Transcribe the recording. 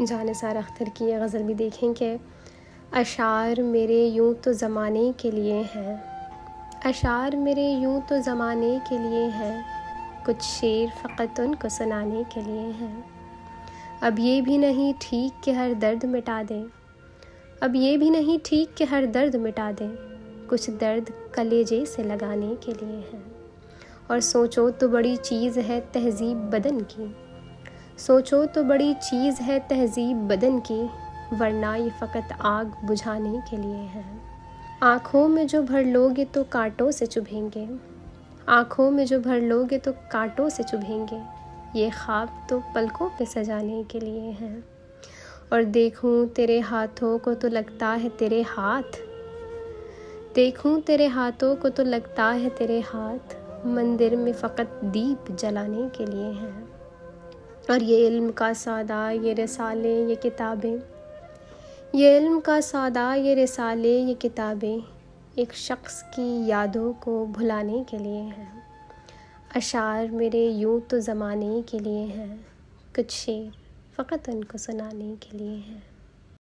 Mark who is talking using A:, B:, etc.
A: جانثار اختر کی یہ غزل بھی دیکھیں کہ اشعار میرے یوں تو زمانے کے لیے ہیں، اشعار میرے یوں تو زمانے کے لیے ہیں، کچھ شعر فقط ان کو سنانے کے لیے ہیں۔ اب یہ بھی نہیں ٹھیک کہ ہر درد مٹا دیں، اب یہ بھی نہیں ٹھیک کہ ہر درد مٹا دیں، کچھ درد کلیجے سے لگانے کے لیے ہیں۔ اور سوچو تو بڑی چیز ہے تہذیب بدن کی، سوچو تو بڑی چیز ہے تہذیب بدن کی، ورنہ یہ فقط آگ بجھانے کے لیے ہے۔ آنکھوں میں جو بھر لوگے تو کانٹوں سے چبھیں گے، آنکھوں میں جو بھر لوگے تو کانٹوں سے چبھیں گے، یہ خواب تو پلکوں پہ سجانے کے لیے ہیں۔ اور دیکھوں تیرے ہاتھوں کو تو لگتا ہے تیرے ہاتھ، دیکھوں تیرے ہاتھوں کو تو لگتا ہے تیرے ہاتھ، مندر میں فقط دیپ جلانے کے لیے ہیں۔ اور یہ علم کا سودا یہ رسالے یہ کتابیں، یہ علم کا سودا یہ رسالے یہ کتابیں، ایک شخص کی یادوں کو بھلانے کے لیے ہیں۔ اشعار میرے یوں تو زمانے کے لیے ہیں، کچھ شعر فقط ان کو سنانے کے لیے ہیں۔